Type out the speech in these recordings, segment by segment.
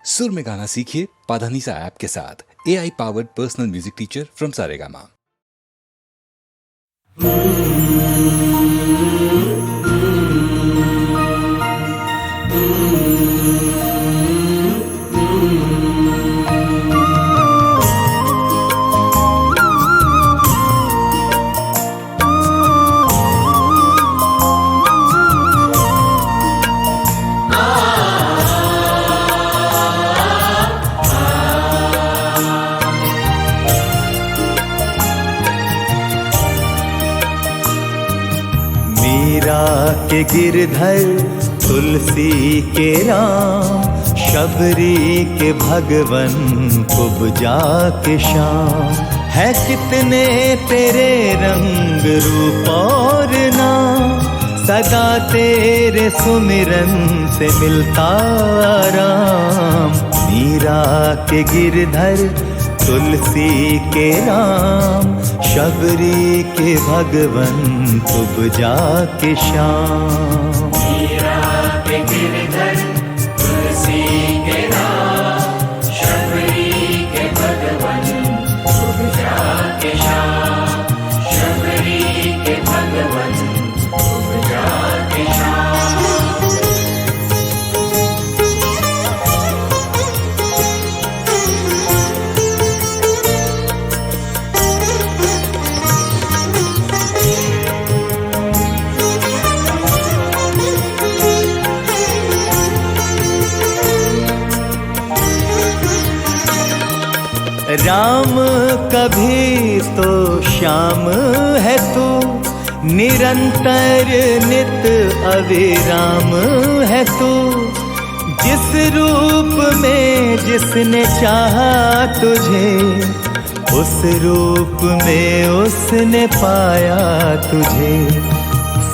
सुर में गाना सीखिए पाधानीसा ऐप के साथ। AI powered personal music teacher from Saregama. Meera के गिरधर, तुलसी के राम, शबरी के भगवन, कुब्जा के श्याम। है कितने तेरे रंग रूप और नाम, सदा तेरे सुमिरन से मिलता आराम। मीरा के गिरधर, तुलसी के राम, शबरी के भगवन, कुब्जा के श्याम। मीरा के गिरधर, तुलसी के राम, शबरी के भगवन, कुब्जा के श्याम। शबरी के भगवन, कुब्जा के श्याम। राम कभी तो श्याम है तू, निरंतर नित अविराम है तू। जिस रूप में जिसने चाहा तुझे, उस रूप में उसने पाया तुझे।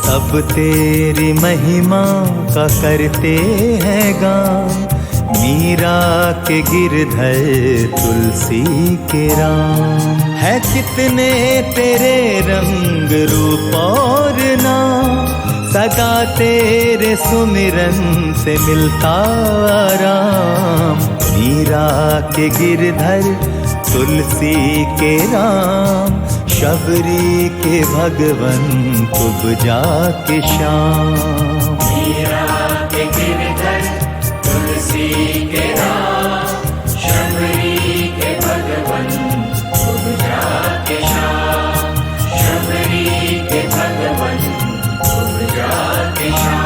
सब तेरी महिमा का करते हैं गान, मीरा के गिरधर, तुलसी के राम। है कितने तेरे रंग रूप और नाम, सदा तेरे सुमिरन से मिलता आराम। मीरा के गिरधर, तुलसी के राम, शबरी के भगवन, कुब्जा के श्याम। मीरा के गिरधर, तुलसी के राम, शबरी के भगवन, कुब्जा के श्याम। शबरी के भगवन, कुब्जा के श्याम।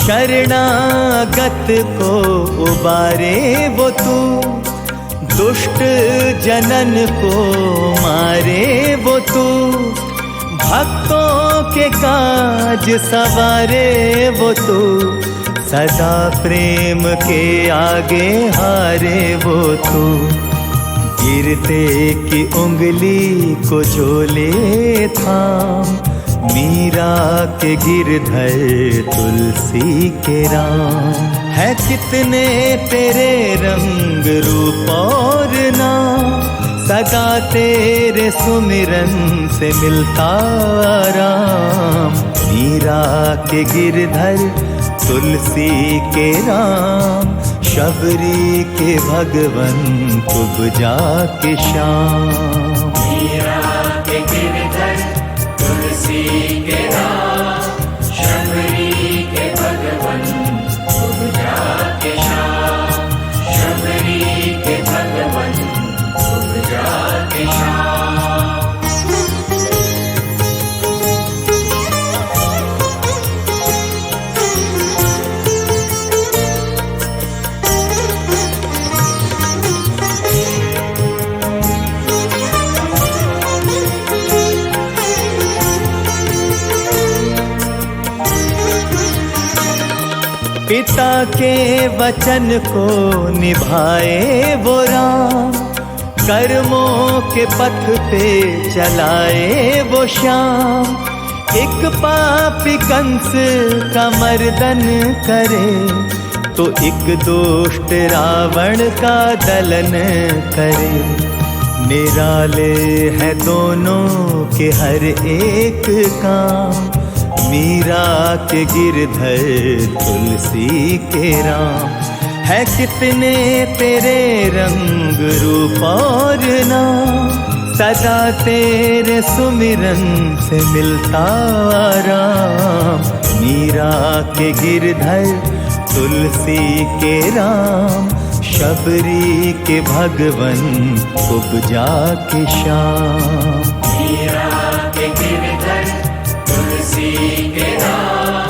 शरणागत को उबारे वो तू, दुष्ट जनन को मारे वो तू। भक्तों के काज सवारे वो तू, सदा प्रेम के आगे हारे वो तू। गिरते की उंगली को झोले थाम, मीरा के गिरधर, तुलसी के राम। है कितने तेरे रंग रूप और नाम, सदा तेरे सुमिरन से मिलता आराम। मीरा के गिरधर, तुलसी के राम, शबरी के भगवन, कुब्जा के श्याम। मीरा के गिरधर, तुलसी के राम, शबरी के भगवन, कुब्जा के श्याम। शबरी के भगवन, कुब्जा के श्याम। पिता के वचन को निभाए वो राम, कर्मों के पथ पे चलाए वो श्याम। एक पापी कंस का मर्दन करे, तो एक दुष्ट रावण का दलन करे। निराले हैं दोनों के हर एक काम, मीरा के गिरधर तुलसी के राम। है कितने तेरे रंग रूप और नाम, सदा तेरे सुमिरन से मिलता आराम। मीरा के गिरधर तुलसी के राम, शबरी के भगवन कुब्जा के श्याम। मीरा के गिरधर तुलसी के राम,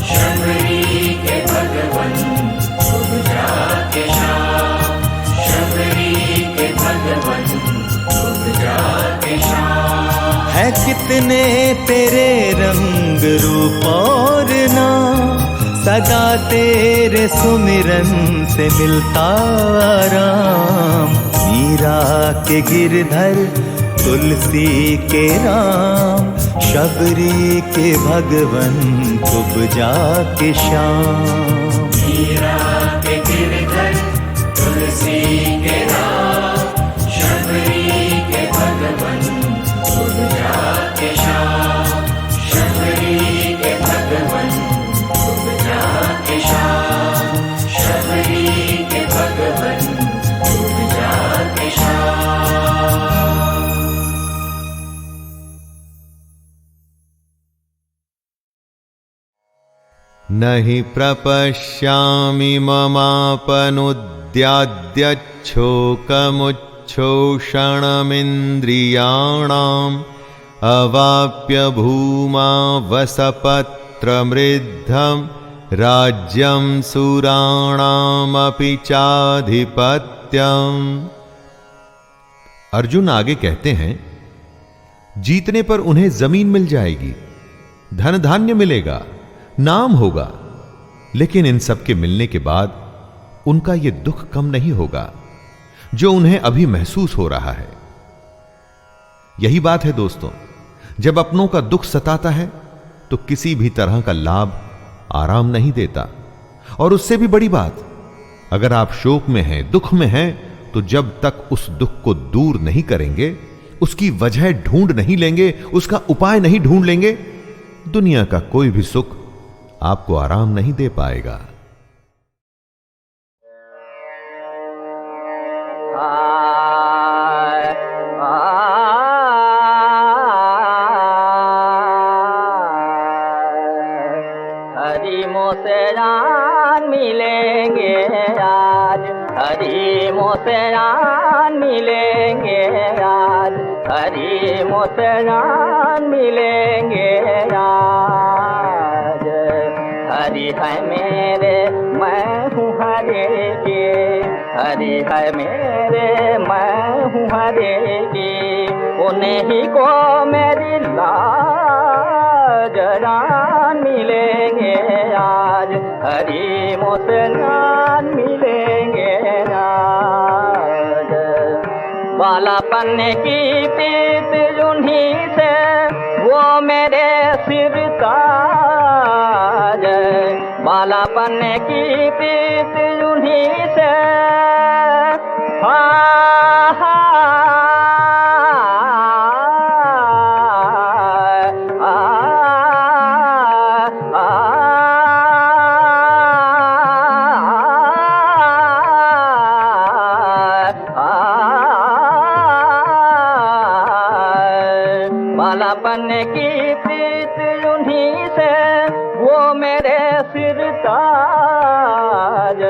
शबरी के भगवन कुब्जा के श्याम। शबरी के भगवन कुब्जा के श्याम। है कितने तेरे रंग रूप और नाम, सदा तेरे सुमिरन से मिलता आराम। मीरा के गिरधर तुलसी के राम, शबरी के भगवन कुब्जा के श्याम। मीरा के गिरधर तुलसी के राम, शबरी के भगवन कुब्जा के श्याम। शबरी के भगवन कुब्जा के श्याम। शबरी के भगवन कुब्जा के श्याम। नहि प्रपश्यामि ममापनुद्याद्यच्छोकमुच्छोषणमिन्द्रियाणाम् अवाप्य भूमा वसपत्रमृद्धं राज्यं सुराणामपि चाधिपत्यम्। अर्जुन आगे कहते हैं, जीतने पर उन्हें जमीन मिल जाएगी, धन धान्य मिलेगा, नाम होगा, लेकिन इन सब के मिलने के बाद उनका यह दुख कम नहीं होगा जो उन्हें अभी महसूस हो रहा है। यही बात है दोस्तों, जब अपनों का दुख सताता है तो किसी भी तरह का लाभ आराम नहीं देता। और उससे भी बड़ी बात, अगर आप शोक में हैं, दुख में हैं, तो जब तक उस दुख को दूर नहीं करेंगे, उसकी वजह ढूंढ नहीं लेंगे, उसका उपाय नहीं ढूंढ लेंगे, दुनिया का कोई भी सुख आपको आराम नहीं दे पाएगा। हरि मोसे जान मिलेंगे आज, हरि मोसे जान मिलेंगे आज, हरि मोसे जान मिलेंगे आज। हरि है मेरे मैं हूँ हरि की, हरि है मेरे मैं हूँ हरि की। उन्हीं ही को मेरी लाज जान मिलेंगे आज, हरि मोसे जान मिलेंगे आज। बालापन की प्रीत उन्हीं से वो मेरे सिर ताज, बालापन की प्रीत उन्हीं से। बालापन की प्रीत उन्हीं से वो मेरे सिर ताज।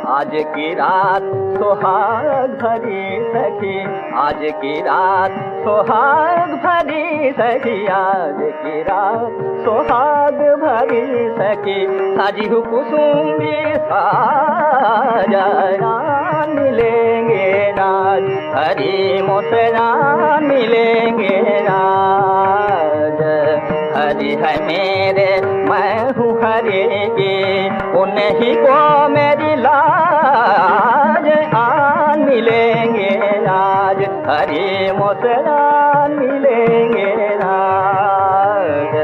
आज की रात सुहाग भरी सखी, आज की रात सुहाग भरी सखी, आज की रात सुहाग भरी सखी। साजी हूँ कुसुमी साजन मिलेंगे नाज, हरि मोसे जान मिलेंगे नाज। हरि है मेरे मैं हूँ हरि की, उन्हीं को मेरी लाज आन मिलेंगे आज, हरि मुसरान मिलेंगे आज।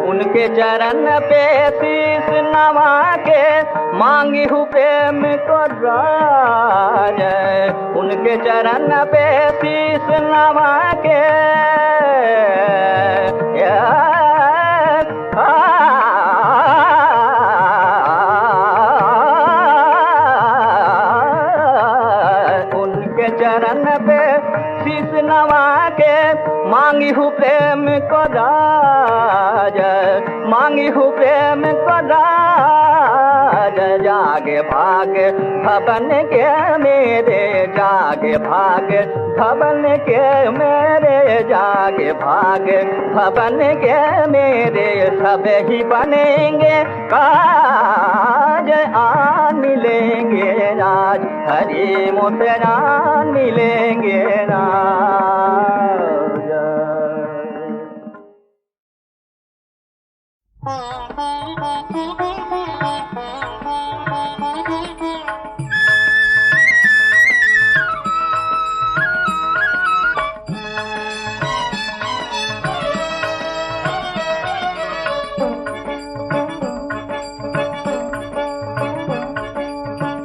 उनके चरण पे शीस नवा के मांगी हूँ प्रेम को राज, उनके चरण पे शीस नवा के उनके चरण पे शीस नवा के मांगी हूँ प्रेम को राज, मांगी हूँ प्रेम को राज। जागे भाग भवन के मेरे, जागे भाग भवन के मेरे, जागे भाग भवन के मेरे, सब ही बनेंगे काज आन मिलेंगे आज, हरि मुसरान मिलेंगे आज।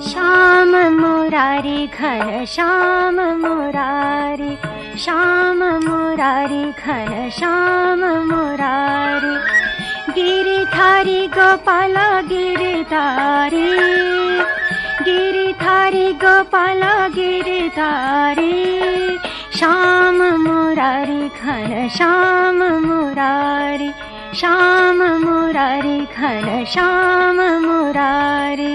श्याम मुरारी घन श्याम मुरारी, श्याम मुरारी घन श्याम मुरारी, गिरिधारी गोपाल गिरिधारी, गिरिधारी गोपाल गिरिधारी, श्याम मुरारी घन श्याम मुरारी, श्याम मुरारी घन श्याम मुरारी।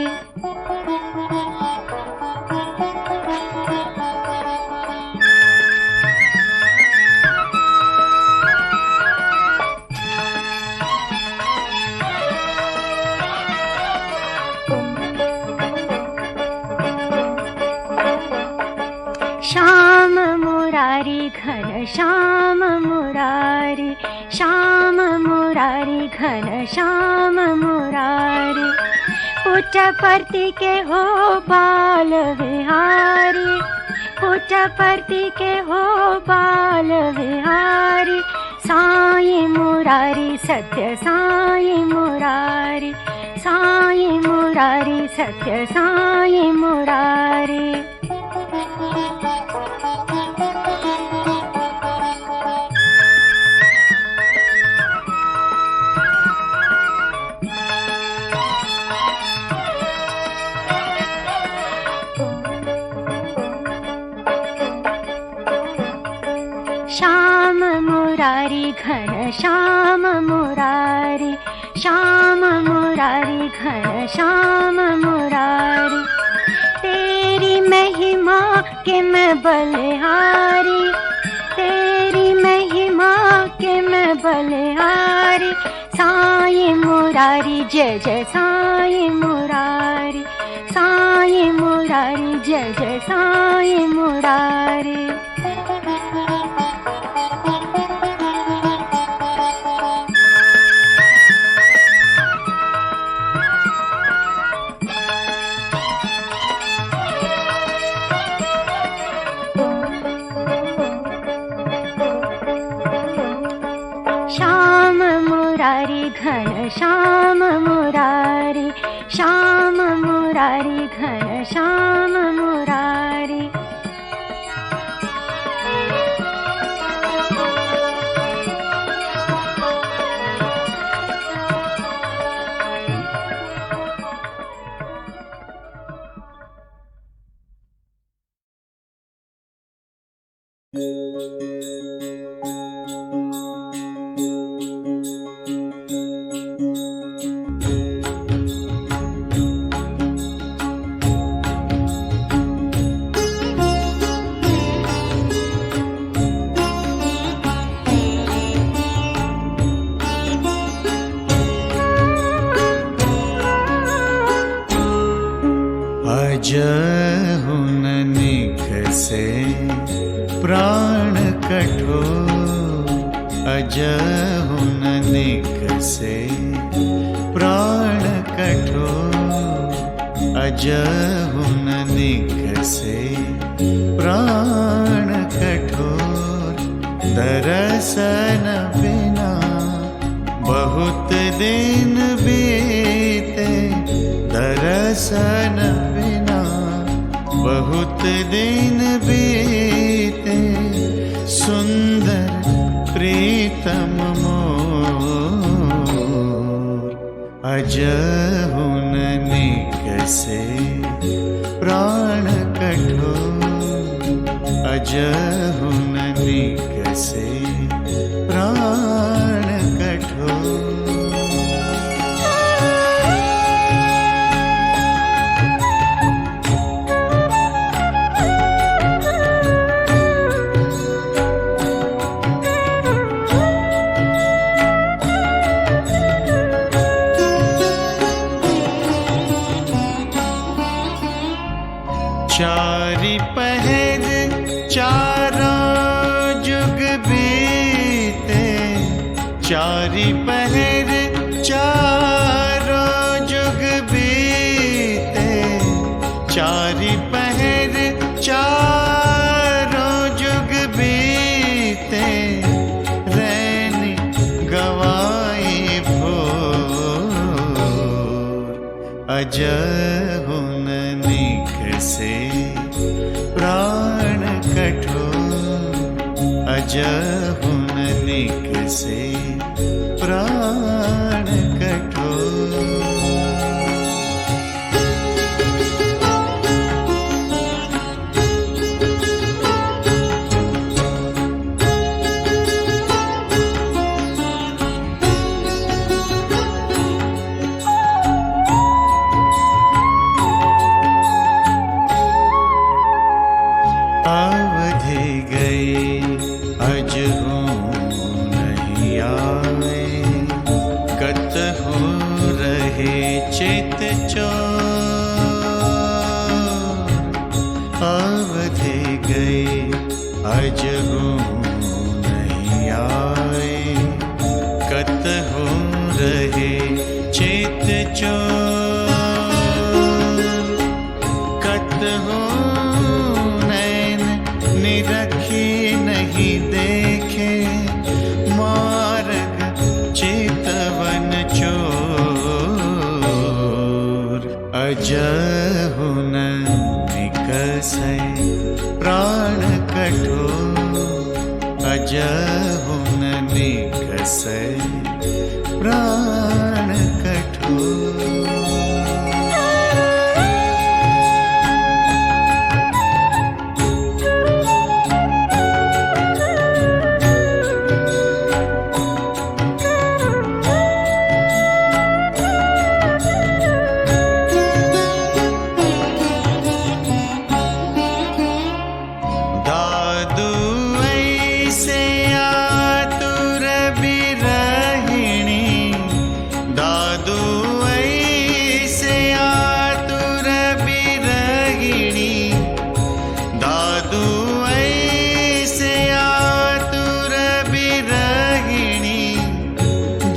श्याम मुरारी घन श्याम मुरारी, श्याम मुरारी घन श्याम मुरारी, पुट्टपर्ती के हो बाल विहारी, पुट्टपर्ती के हो बाल विहारी, साई मुरारी सत्य साई मुरारी, साई मुरारी सत्य साई मुरारी। श्याम मुरारी घन श्याम मुरारी, श्याम मुरारी घन श्याम मुरारी, तेरी महिमा के मैं बलिहारी, तेरी महिमा के मैं बलिहारी, साई मुरारी जय जय साई मुरारी, साई मुरारी जय जय साई मुरारी। श्याम मुरारी घन श्याम मुरारी, श्याम मुरारी घन श्याम मुरारी। अजहु न निकसे प्राण कठोर, अजहु न निकसे प्राण कठोर, अजहुन निकसे प्राण कठोर, दरसन बिना बहुत दिन बीते, दरसन बिना बहुत दिन बीते, सुंदर प्रीतम मोर, अजहुन निकसे प्राण कठोर, अजहुन निकसे प्राण कठोर। चारि पहर चारों जुग बीते, चारि पहर चारों जुग बीते, चारि पहर चारों जुग बीते, रैन गवाई भोर, अजहुन निकसे प्राण कठोर, अजहुन निकसे प्राण कठोर। अवधि गई अजहू नहीं आए, कतहु रहे चित चोर, अवधि गई अजहू नहीं आए, कतहु रहे चित चोर, कतहु निरखी नहीं देखे, मार्ग चितवन चोर, अजहुन निकसे प्राण कठोर, अजहुन निकसे प्राण कठोर।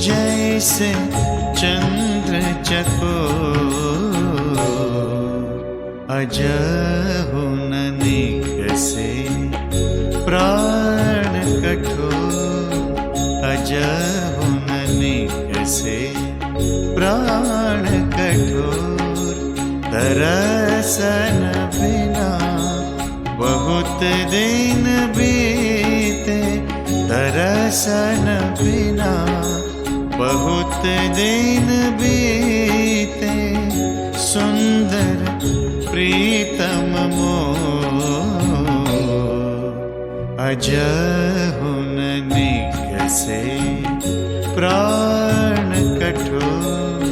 जैसे चंद्र चकोर, अजहुन निकसे प्राण कठोर, अजहुन निकसे प्राण कठोर, दरसन बिना बहुत दिन बीते, दरसन बिना बहुत दिन बीते, सुंदर प्रीतम मोर, अजहुन निकसे प्राण कठोर,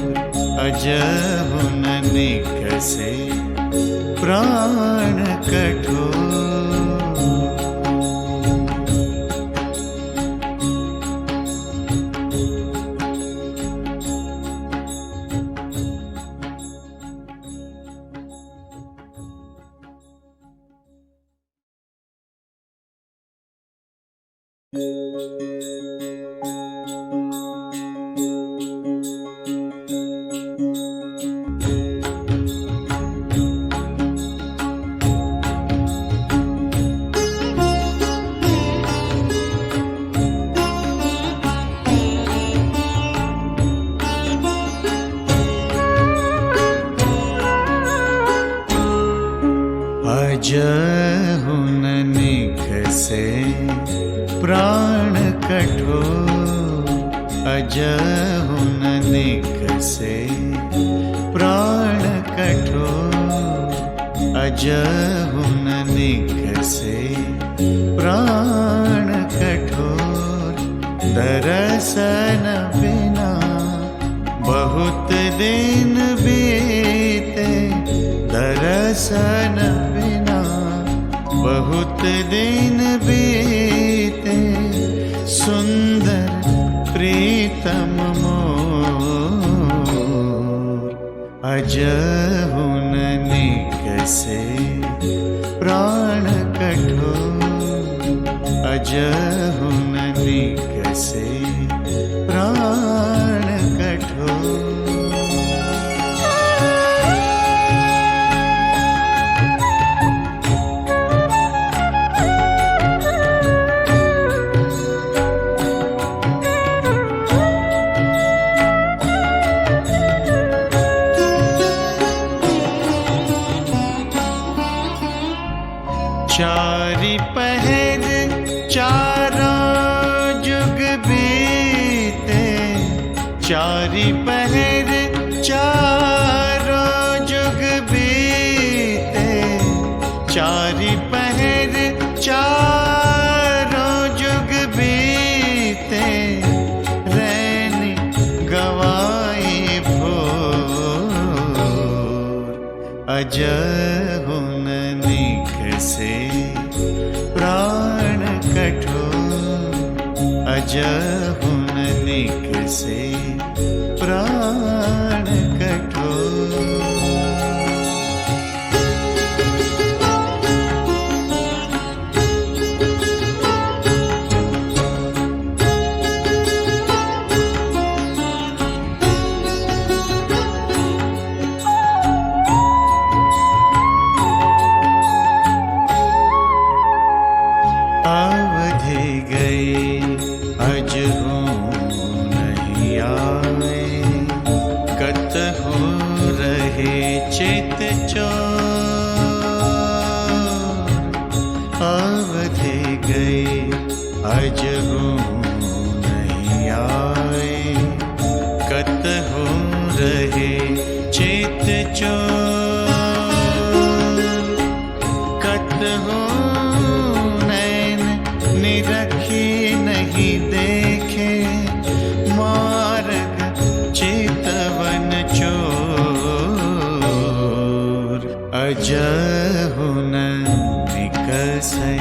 अजहुन निकसे प्राण कठोर। अजहुन निकसे प्राण कठोर, अजहुन निकसे प्राण कठोर, अजहुन निकसे प्राण कठोर। दरसन बिना बहुत दिन बीते, दरसन बिना बहुत दिन बीते, सुंदर प्रीतम मोर। अजहुन निकसे प्राण कठोर, अजहुन निकसे प्राण कठोर। चारि पहर चारों जुग बीते, चारि पहर चारों जुग बीते, चारि पहर चारों जुग बीते, रैन गवाई भोर। अजहुन निकसे प्राण कठोर, अजहुन निकसे प्राण कठोर। अवधि गई अजहू नहीं आए, कतहु रहे चित चोर। अवधि गई अजहू नहीं आए, कतहु रहे चित चोर। कतहु निरखी नहीं देखे, मार्ग चितवन चोर। अजहुन निकसे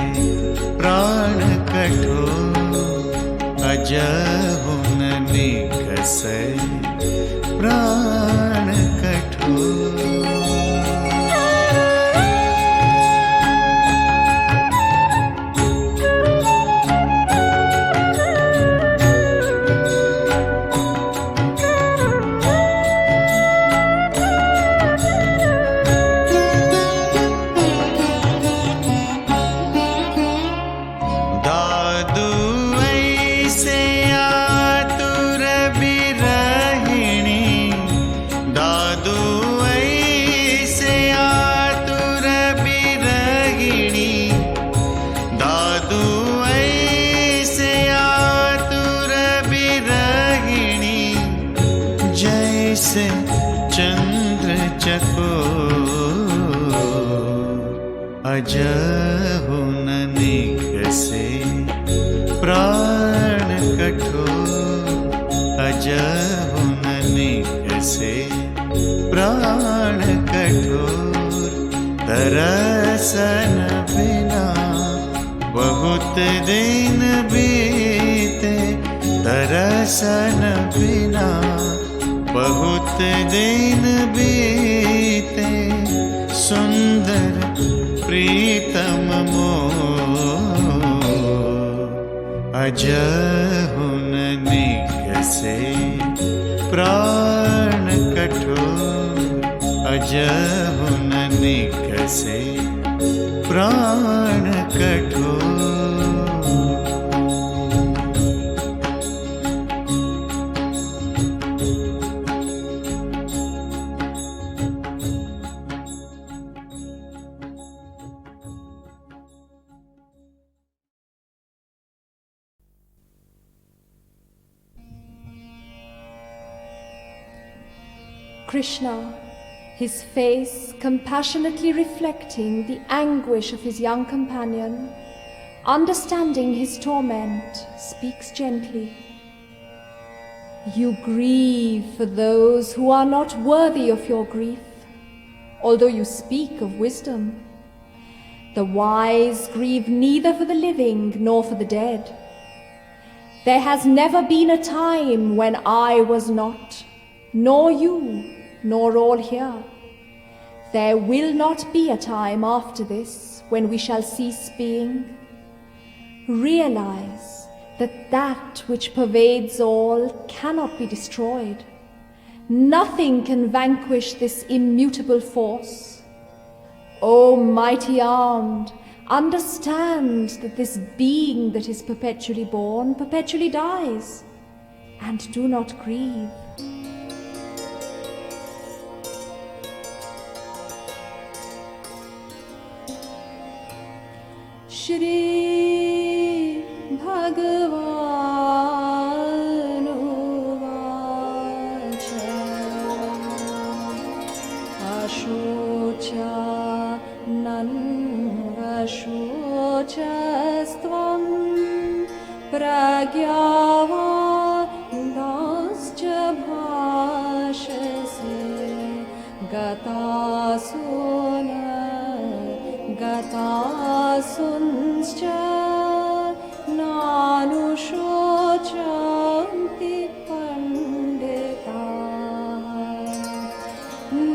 प्राण कठोर, अजहुन निकसे प्राण कठोर। जैसे चंद्र चकोर, अजहुन निकसे प्राण कठोर, अजहुन निकसे प्राण कठोर। दरसन बिना बहुत दिन बीते, दरसन बिना बहुत दिन बीते, सुंदर प्रीतम मोर। अजहुन निकसे प्राण कठोर, अजहुन निकसे प्राण कठोर। Krishna, his face compassionately reflecting the anguish of his young companion, understanding his torment, speaks gently. You grieve for those who are not worthy of your grief, although you speak of wisdom. The wise grieve neither for the living nor for the dead. There has never been a time when I was not, nor you, nor all here. There will not be a time after this when we shall cease being. Realize that that which pervades all cannot be destroyed. Nothing can vanquish this immutable force. O mighty armed, understand that this being that is perpetually born perpetually dies, and do not grieve. Shri Bhagavan Uvacha Ashocha Nanvashocastvam Pragyavanascha Bhashase Gatasuna Gatasuncha Nanushocanti Pandita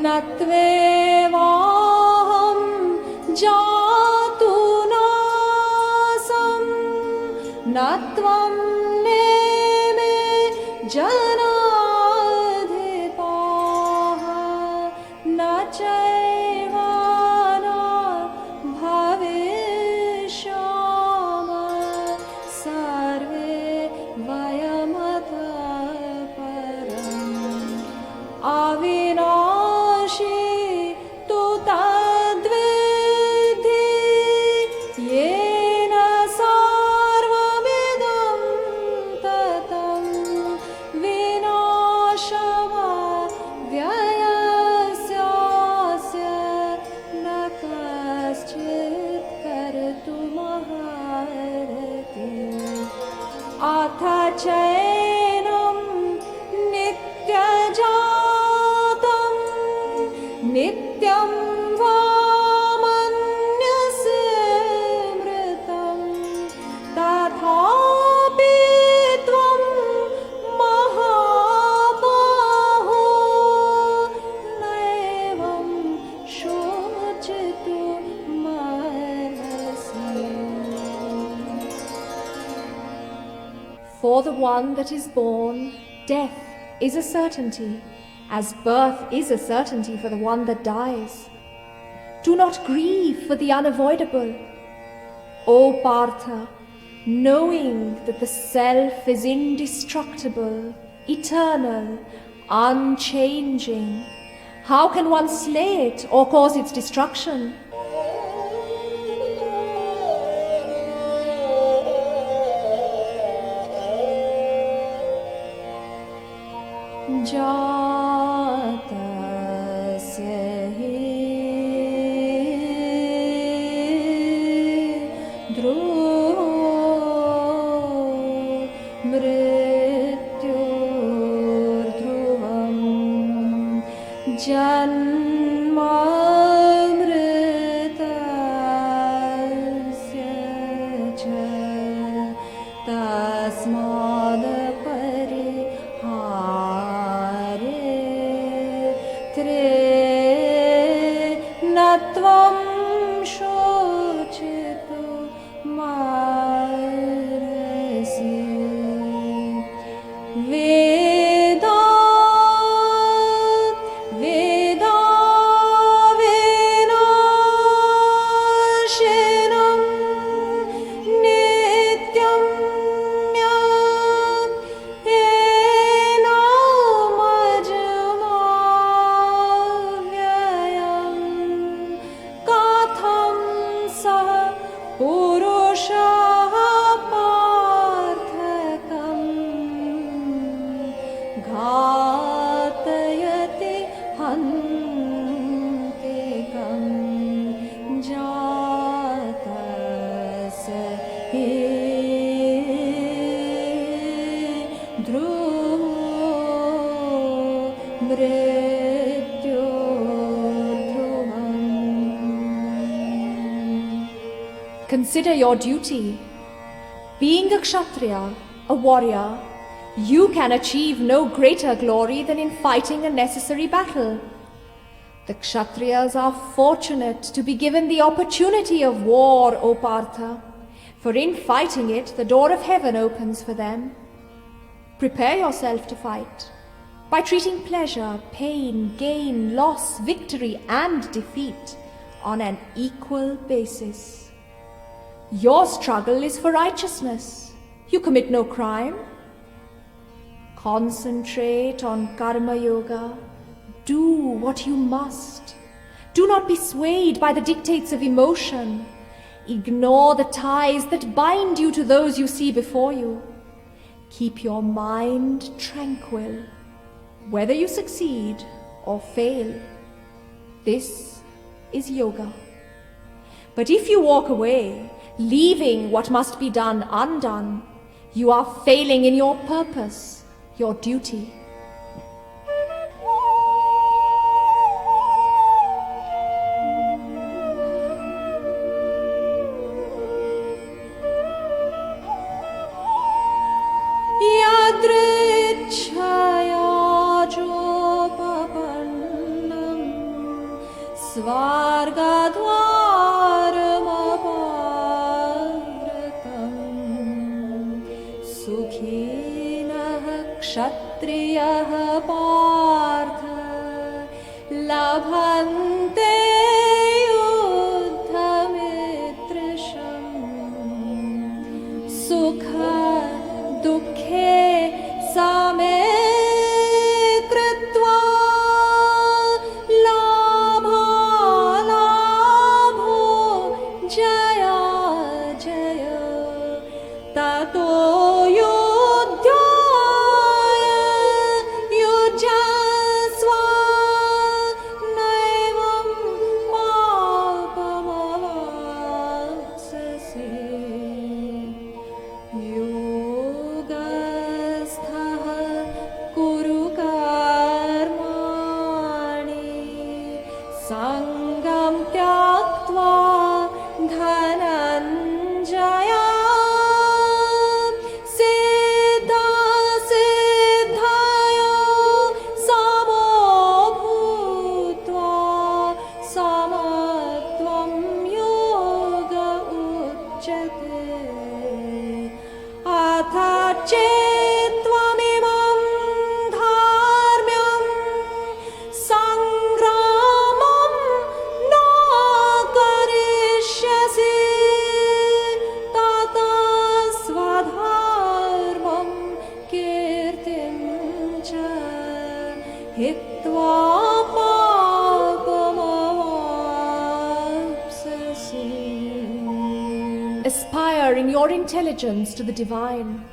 Natvevaham Jatunasam Natvam Neme Janadhipaha Nachayvana Bhavishama Sarve Vayamata Param Avinashi Tu Tadvidhi Yena Sarvamidam Tatam Vinashava Vyayasyasya Nakaschit Kartumaharati Atha Chainam Nityajatam Nityam Vamanyasmritam Tathapi Tvam Mahabaho Naivam Shochitu Manasi. For the one that is born, death is a certainty, as birth is a certainty for the one that dies. Do not grieve for the unavoidable. O Partha, knowing that the self is indestructible, eternal, unchanging, how can one slay it or cause its destruction? Jatasya hi dhruvo mrityurdhruvam janmamritasya cha tasmad Natvam shochitu marasi Veda vinashinam nityam myam enam ajmavyayam ka Consider your duty. Being a Kshatriya, a warrior, you can achieve no greater glory than in fighting a necessary battle. The Kshatriyas are fortunate to be given the opportunity of war, O Partha, for in fighting it, the door of heaven opens for them. Prepare yourself to fight by treating pleasure, pain, gain, loss, victory, and defeat on an equal basis. Your struggle is for righteousness. You commit no crime. Concentrate on Karma Yoga. Do what you must. Do not be swayed by the dictates of emotion. Ignore the ties that bind you to those you see before you. Keep your mind tranquil, whether you succeed or fail. This is yoga. But if you walk away, leaving what must be done undone, you are failing in your purpose, your duty. क्षत्रियः Partha लभन्ते युद्धमिदृशम् सुख दुःखे समे कृत्वा लाभालाभो जया जय ततो Sangam tyaktva dhananjaya siddha siddhaya samo bhutva samatvam yoga uchyate atha chettvamimam dharmyam sangramam na karishyasi tata swadharmam kirtim cha hitva papamavapsasi. Aspire in your intelligence to the divine.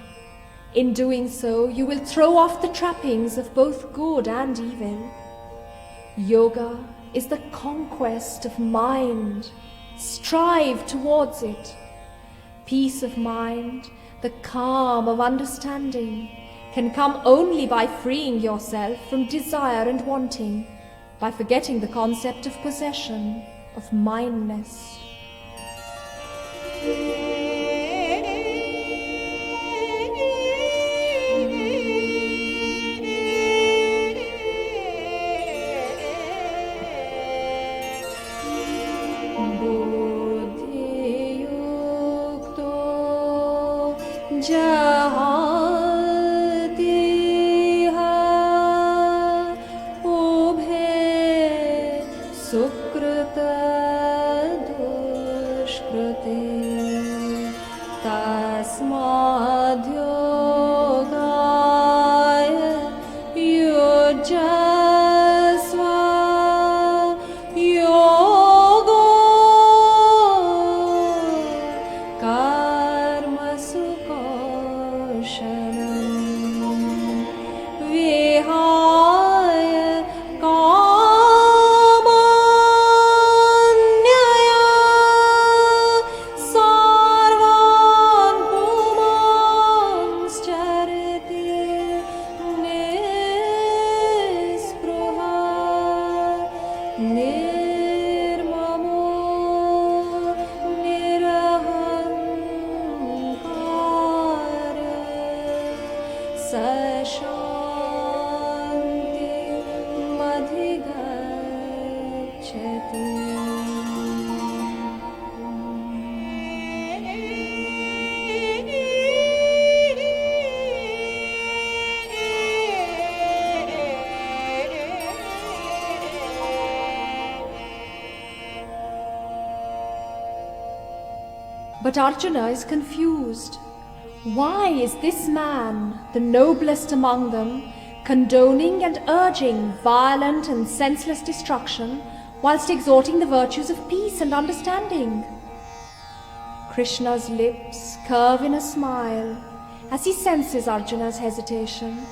In doing so, you will throw off the trappings of both good and evil. Yoga is the conquest of mind. Strive towards it. Peace of mind, the calm of understanding, can come only by freeing yourself from desire and wanting, by forgetting the concept of possession, of mindness. Sarvan Puma But Arjuna is confused. Why is this man, the noblest among them, condoning and urging violent and senseless destruction whilst exhorting the virtues of peace and understanding? Krishna's lips curve in a smile as he senses Arjuna's hesitation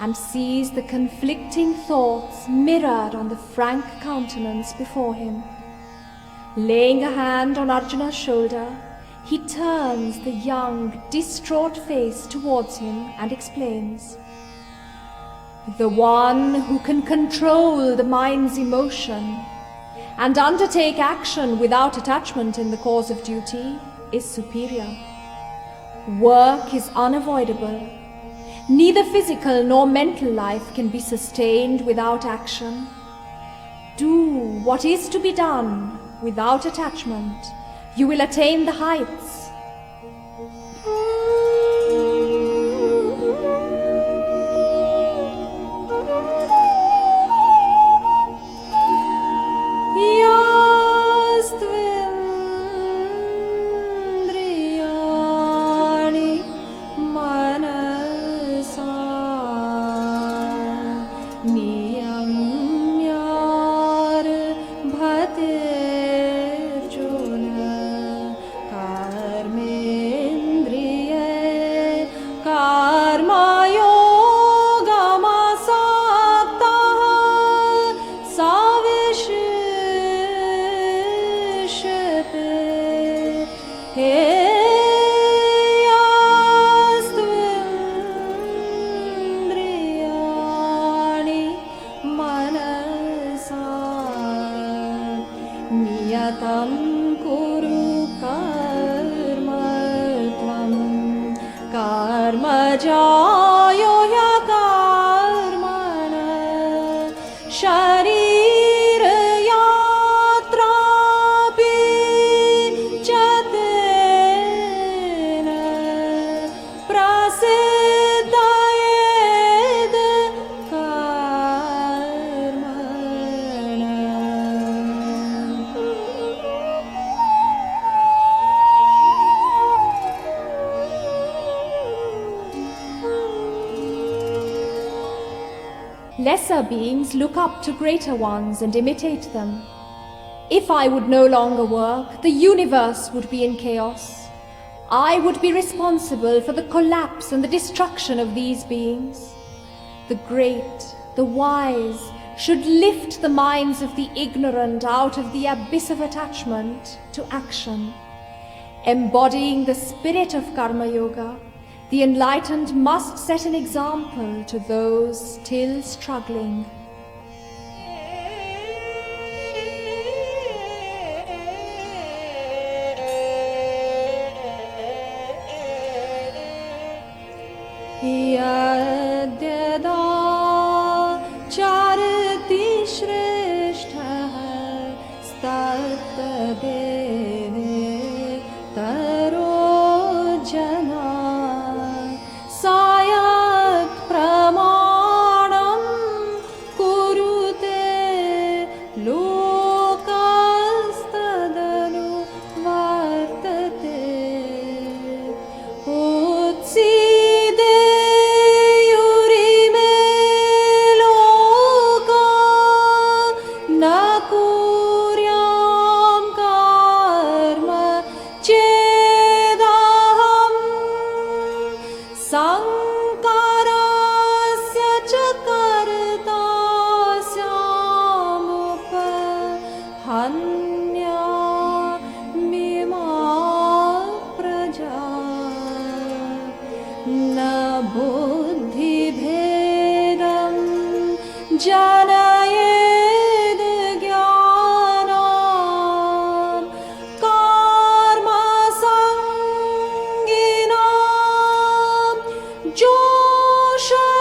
and sees the conflicting thoughts mirrored on the frank countenance before him. Laying a hand on Arjuna's shoulder, he turns the young, distraught face towards him and explains. The one who can control the mind's emotion and undertake action without attachment in the cause of duty is superior. Work is unavoidable. Neither physical nor mental life can be sustained without action. Do what is to be done without attachment. You will attain the heights. Lesser beings look up to greater ones and imitate them. If I would no longer work, the universe would be in chaos. I would be responsible for the collapse and the destruction of these beings. The great, the wise, should lift the minds of the ignorant out of the abyss of attachment to action. Embodying the spirit of Karma Yoga, the enlightened must set an example to those still struggling. Yadyada charati shrestha statadeve taro jana sayat pramanam kurute lokastadanu vartate utside yurime loka na kuryam karma chedaham sankarasya chakartasyamuphanya mima praja na buddhi bhedam janayed jnanam karma sanginam joshayed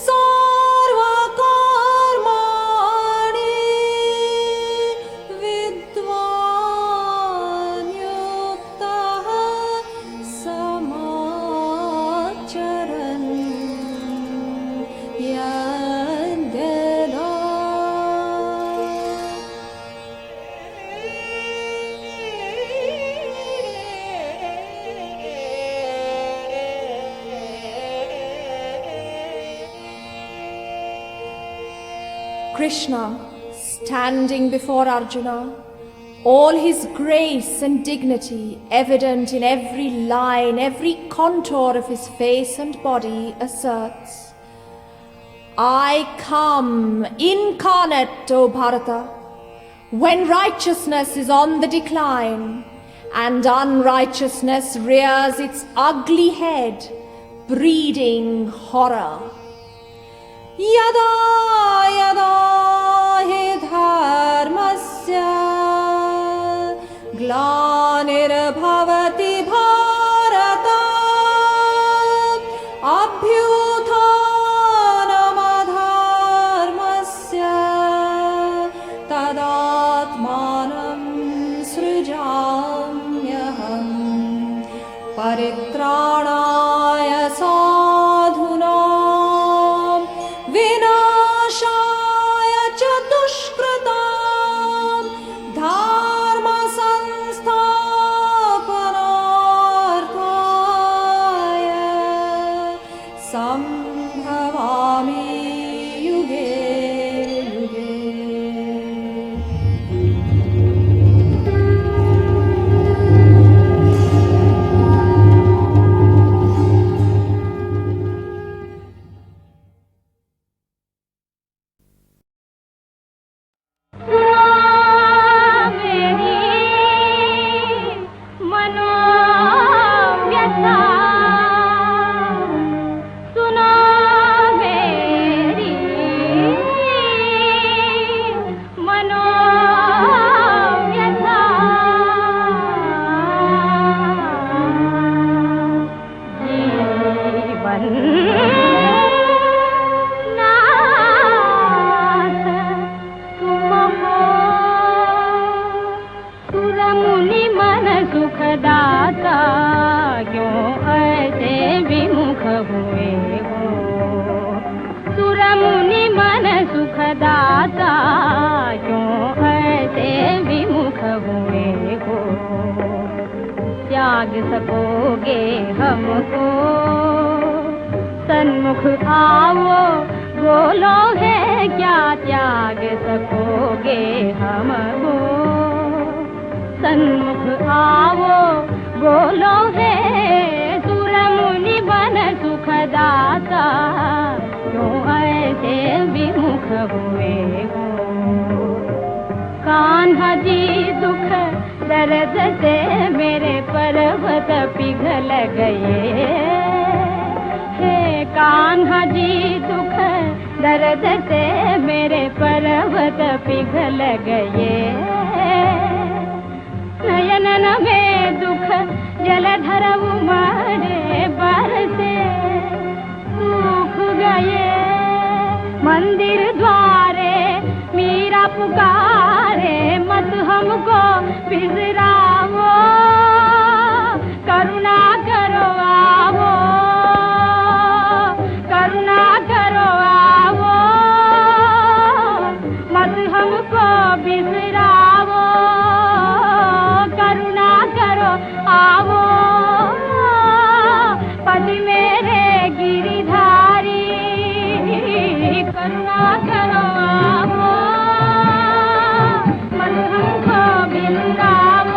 sarva karmani vidwan yuktah samacharan ya Krishna standing before Arjuna, all his grace and dignity evident in every line, every contour of his face and body, asserts, I come incarnate, O Bharata, when righteousness is on the decline and unrighteousness rears its ugly head, breeding horror. Yada yada hi dharmasya glanirabhavati bharata abhyuthanamadharmasya tadatmanam srijamyaham paritranaya sadhunam vinashaya cha dushkratam dharma sansthapanarthaya sambhavami yuge yuge. त्याग सकोगे हमको सन्मुख आओ बोलो है क्या त्याग सकोगे हमको सन्मुख आओ बोलो है सुर मुनि बन सुखदाता क्यों ऐसे विमुख हुए हो कान्हा जी दुख दर्द से मेरे पर्वत पिघल गए हे कान्हा जी दुख दर्द से मेरे पर्वत पिघल गए नयन में दुख जलधर उमड़े बरसे सूख गए मंदिर द्वारे मीरा पुकारे मत हमको बिसराओ करुणा करो आओ करुणा करो आओ मत हमको बिसराओ करुणा करो आओ पति मेरे गिरिधारी करुणा करो आओ मत हमको बिसराओ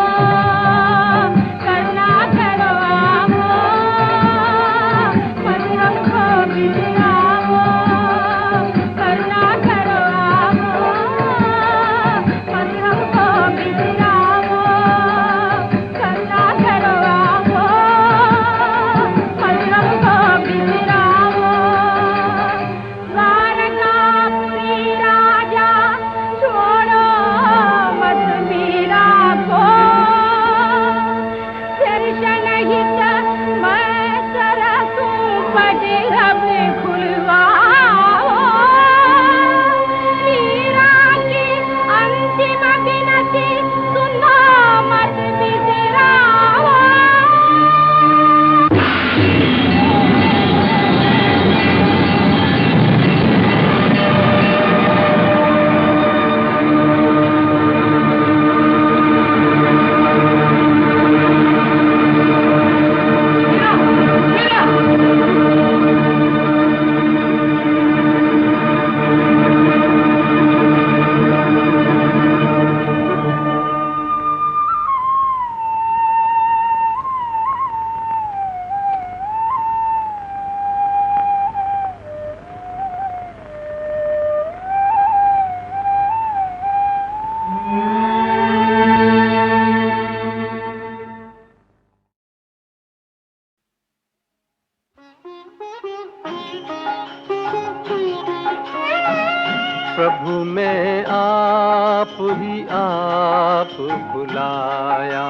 आप बुलाया,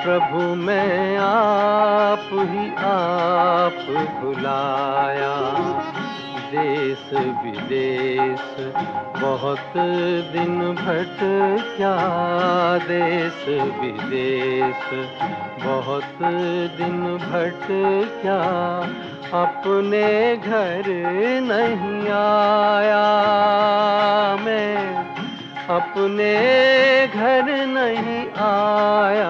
प्रभु मैं आप ही आप बुलाया। देश विदेश बहुत दिन भटका, देश विदेश बहुत दिन भटका, अपने घर नहीं आया मैं, अपने घर नहीं आया।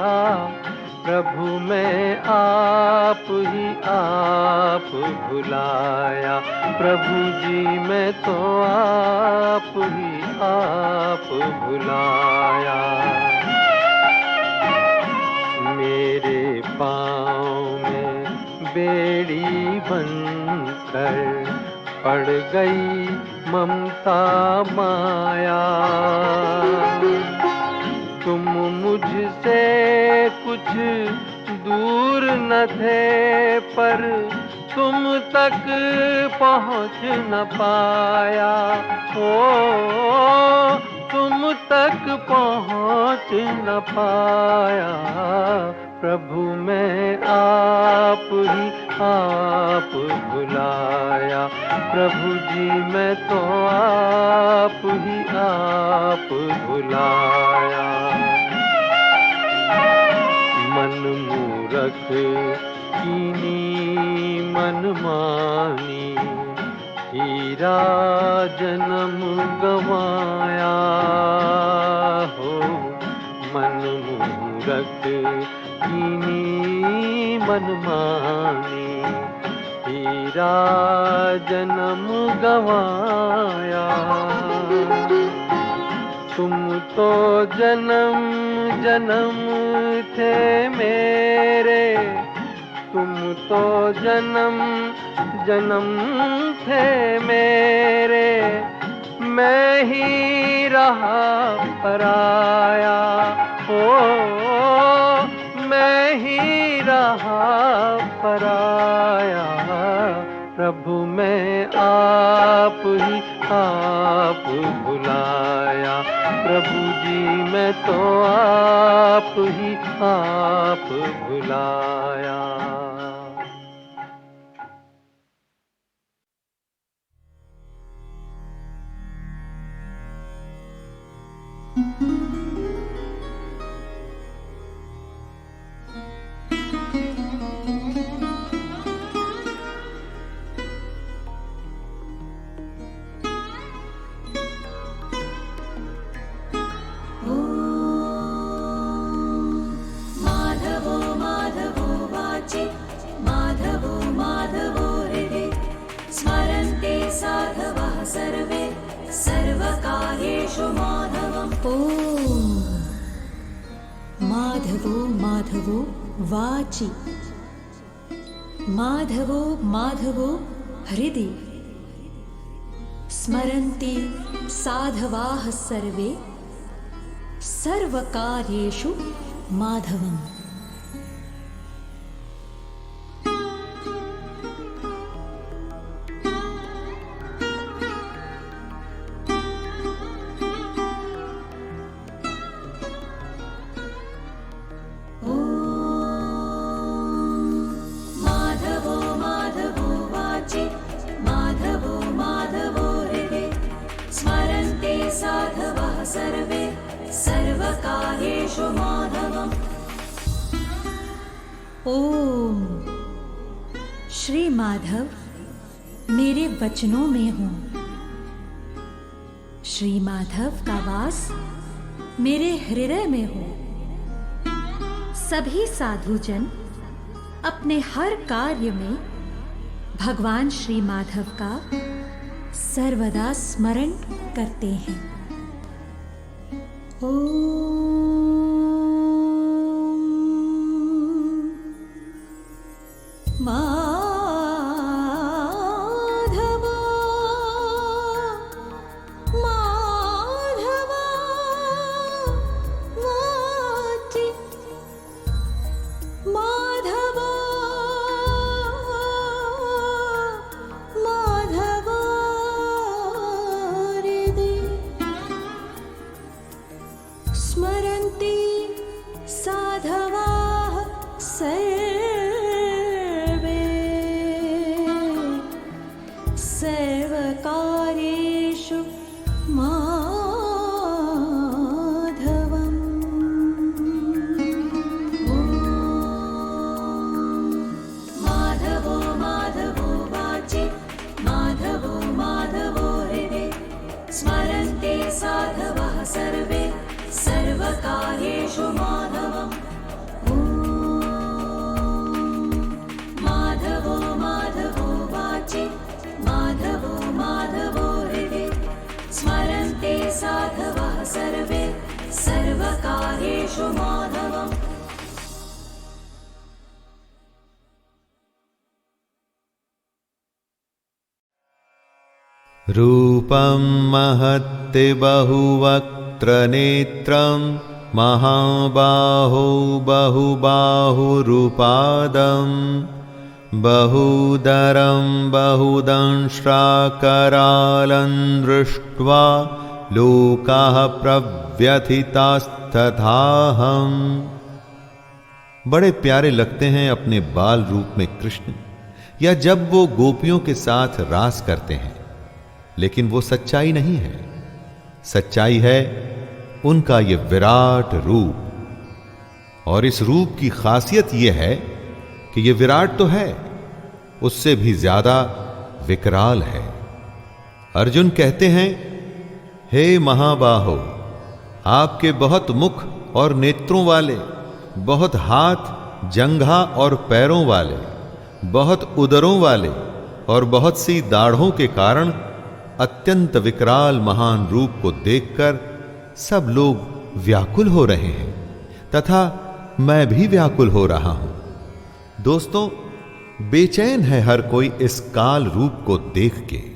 प्रभु मैं आप ही आप बुलाया, प्रभु जी मैं तो आप ही आप बुलाया। मेरे पाँव में बेड़ी बनकर पड़ गई ममता माया, तुम मुझसे कुछ दूर न थे पर तुम तक पहुँच न पाया, ओ तुम तक पहुँच न पाया। प्रभु मैं आप ही आप बुलाया, प्रभु जी मैं तो आप ही आप बुलाया। मन मूरख कीनी मनमानी, हीरा जन्म गवाया हो। मन मूरख कीनी मनमानी, हीरा जन्म गवाया। तुम तो जन्म जन्म थे मेरे, तुम तो जन्म जन्म थे मेरे, मैं ही रहा पराया, ओ मैं ही रहा पराया। प्रभु मैं आप ही आप बुलाया, प्रभु जी मैं तो आप ही आप बुलाया। सर्वे सर्वकार्येषु माधवम्। ॐ माधवो माधवो वाचि, माधवो माधवो हृदि, स्मरन्ति साधवाः सर्वे सर्वकार्येषु माधवम्। सर्वे सर्वकार्येषु माधवम्। ओम श्री माधव मेरे वचनों में हो, श्री माधव का वास मेरे हृदय में हो। सभी साधुजन अपने हर कार्य में भगवान श्री माधव का सर्वदा स्मरण करते हैं। माधव माधव वाचि, माधव माधव हृदि, स्मरन्ति स्मरन्ति साधवाः सर्वे सर्वकार्येषु माधवम्। माधवो माधवो वाचि माधवो माधवो हृदि स्मरन्ते साधवः सर्वे सर्वकार्येषु माधवम्। माधवो माधवो वाचि माधवो माधवो हृदि स्मरन्ते साधवः सर्वे सर्वकार्येषु माधवम्। रूपं महत्ते बहुवक्त्रनेत्रं महाबाहो बहुबाहुरुपादं बहुदरं बहुदंष्ट्राकरालं दृष्ट्वा लोकाः प्रव्यथितास्तथाहम्। बड़े प्यारे लगते हैं अपने बाल रूप में कृष्ण, या जब वो गोपियों के साथ रास करते हैं, लेकिन वो सच्चाई नहीं है। सच्चाई है उनका ये विराट रूप, और इस रूप की खासियत ये है कि ये विराट तो है, उससे भी ज्यादा विकराल है। अर्जुन कहते हैं, हे महाबाहो, आपके बहुत मुख और नेत्रों वाले, बहुत हाथ, जंघा और पैरों वाले, बहुत उदरों वाले और बहुत सी दाढ़ों के कारण अत्यंत विकराल महान रूप को देखकर सब लोग व्याकुल हो रहे हैं, तथा मैं भी व्याकुल हो रहा हूं। दोस्तों, बेचैन है हर कोई इस काल रूप को देख के।